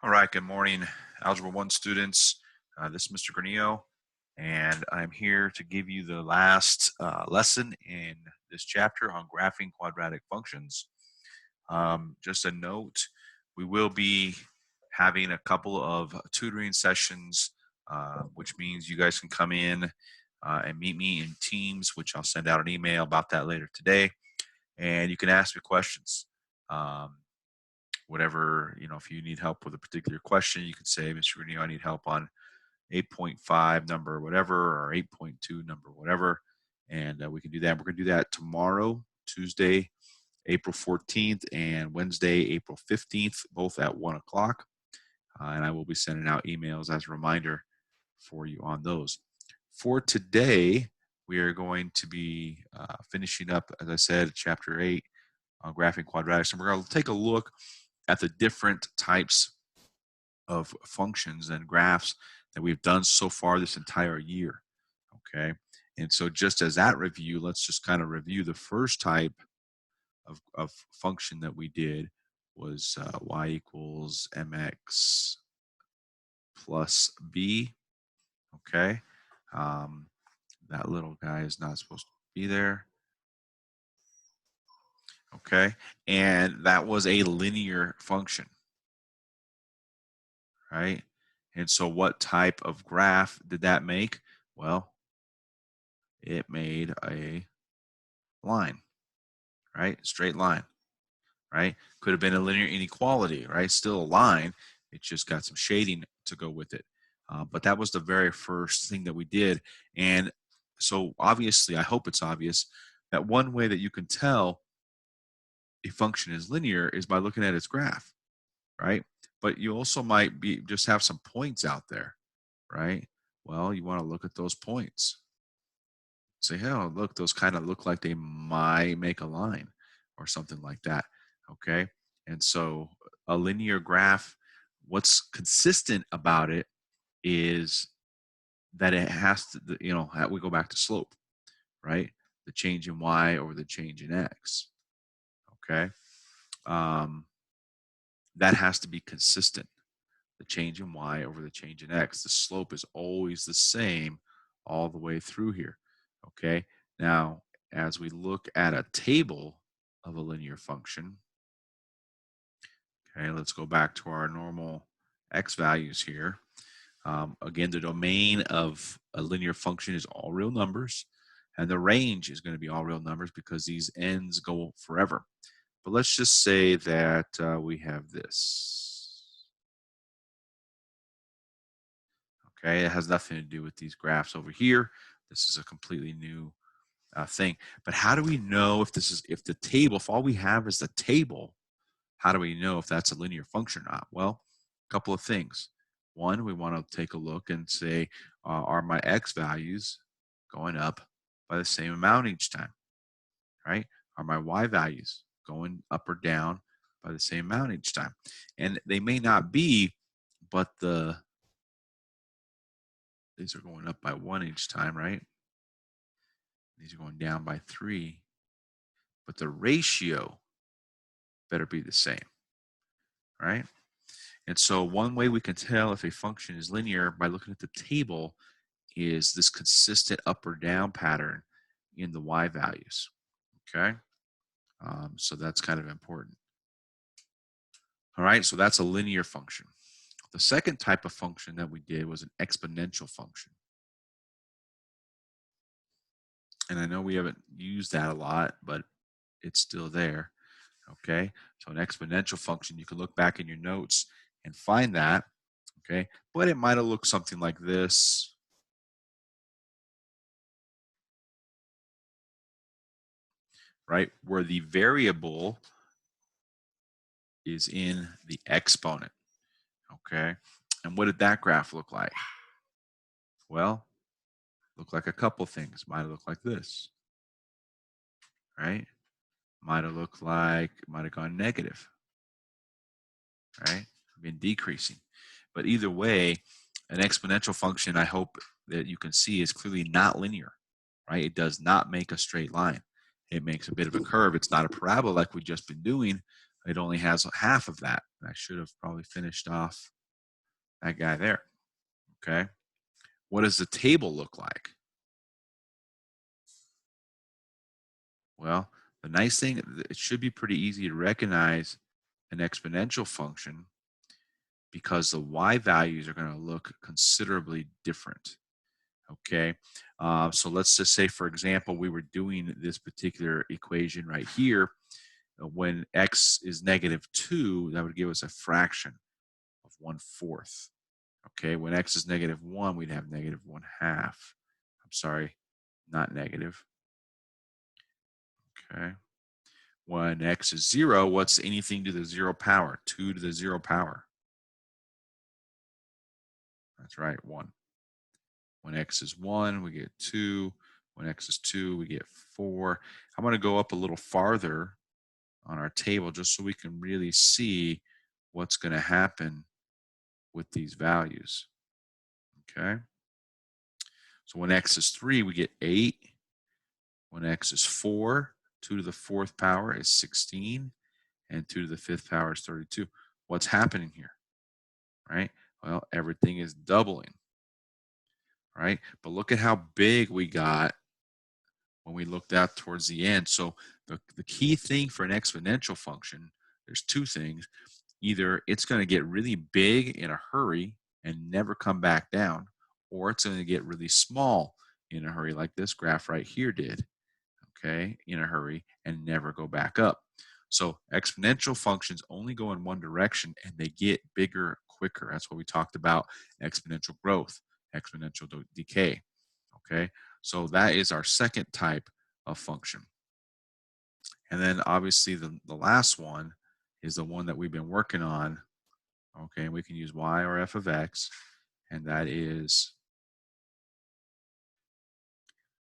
All right, good morning, Algebra 1 students. This is Mr. Granillo, and I'm here to give you the last lesson in this chapter on graphing quadratic functions. Just a note, we will be having a couple of tutoring sessions, which means you guys can come in and meet me in Teams, which I'll send out an email about that later today, and you can ask me questions. Whatever, if you need help with a particular question, you can say, Mr. Renio, I need help on 8.5 number, whatever, or 8.2 number, whatever. And we can do that. We're going to do that tomorrow, Tuesday, April 14th, and Wednesday, April 15th, both at 1 o'clock. And I will be sending out emails as a reminder for you on those. For today, we are going to be finishing up, as I said, chapter 8 on graphing quadratics. And we're going to take a look at the different types of functions and graphs that we've done so far this entire year. Okay, and so just as that review, let's just kind of review the first type of function that we did was y equals mx plus b. Okay, that little guy is not supposed to be there. Okay, and that was a linear function, right? And so what type of graph did that make? Well, it made a line, right? Straight line, right? Could have been a linear inequality, right? Still a line. It just got some shading to go with it. But that was the very first thing that we did. And so obviously, I hope it's obvious that one way that you can tell a function is linear is by looking at its graph, right? But you also might be just have some points out there, right? Well, you want to look at those points. Say, oh, look, those kind of look like they might make a line or something like that. Okay. And so a linear graph, what's consistent about it is that it has to, we go back to slope, right? The change in y over the change in x. Okay. That has to be consistent. The change in y over the change in x. The slope is always the same all the way through here. Okay. Now, as we look at a table of a linear function, okay, let's go back to our normal x values here. Again, the domain of a linear function is all real numbers, and the range is going to be all real numbers because these ends go forever. But let's just say that we have this. Okay, it has nothing to do with these graphs over here. This is a completely new thing. But how do we know if if all we have is the table, how do we know if that's a linear function or not? Well, a couple of things. One, we want to take a look and say, are my x values going up by the same amount each time, right? Are my y values going up or down by the same amount each time? And they may not be, but these are going up by 1 each time, right? These are going down by 3, but the ratio better be the same, right? And so one way we can tell if a function is linear by looking at the table is this consistent up or down pattern in the y values, okay? So that's kind of important. All right, so that's a linear function. The second type of function that we did was an exponential function. And I know we haven't used that a lot, but it's still there. Okay, so an exponential function, you can look back in your notes and find that. Okay, but it might have looked something like this. Right, where the variable is in the exponent. Okay, and what did that graph look like? Well, look like a couple things. Might have looked like this, right? Might have looked like, might have gone negative, right? Been decreasing. But either way, an exponential function, I hope that you can see, is clearly not linear, right? It does not make a straight line. It makes a bit of a curve. It's not a parabola like we've just been doing. It only has half of that. I should have probably finished off that guy there. Okay. What does the table look like? Well, the nice thing, it should be pretty easy to recognize an exponential function because the y values are going to look considerably different. Okay, so let's just say, for example, we were doing this particular equation right here. When x is -2, that would give us a fraction of 1/4. Okay, when x is -1, we'd have -1/2. I'm sorry, not negative. Okay. When x is 0, what's anything to the 0 power? 2 to the 0 power. That's right, 1. When x is 1, we get 2. When x is 2, we get 4. I'm going to go up a little farther on our table just so we can really see what's going to happen with these values. Okay. So when x is 3, we get 8. When x is 4, 2 to the 4th power is 16. And 2 to the 5th power is 32. What's happening here? Right? Well, everything is doubling. Right? But look at how big we got when we looked out towards the end. So the key thing for an exponential function, there's two things. Either it's going to get really big in a hurry and never come back down, or it's going to get really small in a hurry, like this graph right here did, okay, in a hurry and never go back up. So exponential functions only go in one direction and they get bigger quicker. That's what we talked about, exponential growth, exponential decay. Okay, so that is our second type of function. And then obviously the last one is the one that we've been working on. Okay, we can use y or f of x, and that is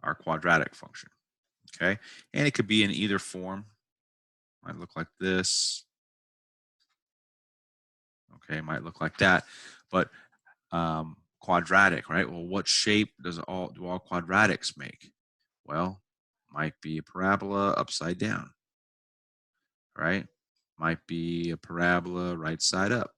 our quadratic function. Okay, and it could be in either form. Might look like this. Okay, it might look like that, but quadratic, right? Well, what shape do all quadratics make? Well, might be a parabola upside down, right? Might be a parabola right side up.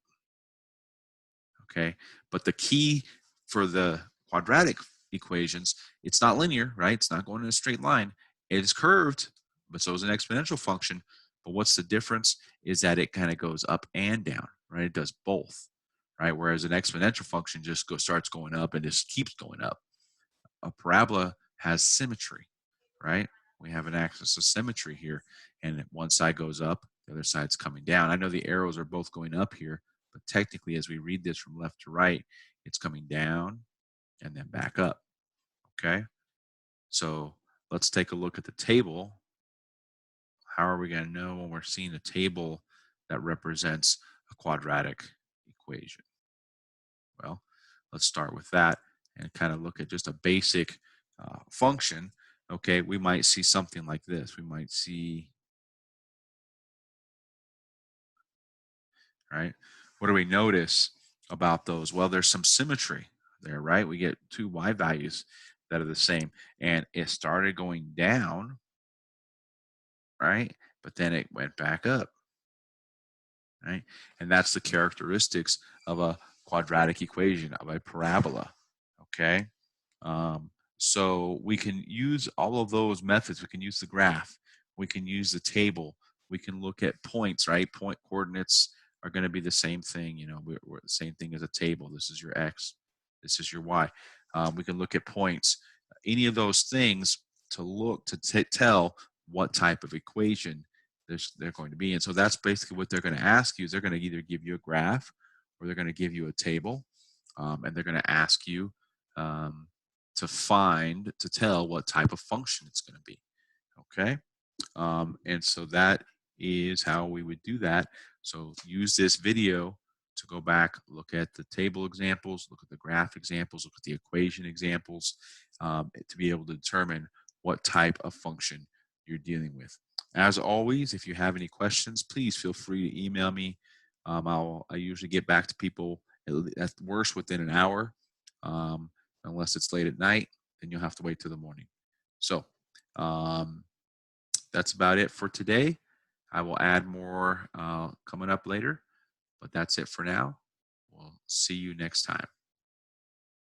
Okay, but the key for the quadratic equations, it's not linear, right? It's not going in a straight line. It is curved, but so is an exponential function. But what's the difference is that it kind of goes up and down, right? It does both, right? Whereas an exponential function just starts going up and just keeps going up. A parabola has symmetry, right? We have an axis of symmetry here, and one side goes up, the other side's coming down. I know the arrows are both going up here, but technically, as we read this from left to right, it's coming down and then back up. Okay, so let's take a look at the table. How are we going to know when we're seeing a table that represents a quadratic equation? Well, let's start with that and kind of look at just a basic function. Okay, we might see something like this. We might see, right? What do we notice about those? Well, there's some symmetry there, right? We get two y values that are the same, and it started going down, right? But then it went back up, right? And that's the characteristics of a quadratic equation, of a parabola, okay? So we can use all of those methods. We can use the graph. We can use the table. We can look at points, right? Point coordinates are going to be the same thing. You know, we're the same thing as a table. This is your x. This is your y. We can look at points. Any of those things to look to tell what type of equation they're going to be. And so that's basically what they're going to ask you. Is they're going to either give you a graph or they're going to give you a table, and they're going to ask you to tell what type of function it's going to be. Okay. And so that is how we would do that. So use this video to go back, look at the table examples, look at the graph examples, look at the equation examples, to be able to determine what type of function you're dealing with. As always, if you have any questions, please feel free to email me. I usually get back to people at worst within an hour, unless it's late at night, then you'll have to wait till the morning. So that's about it for today. I will add more coming up later, but that's it for now. We'll see you next time.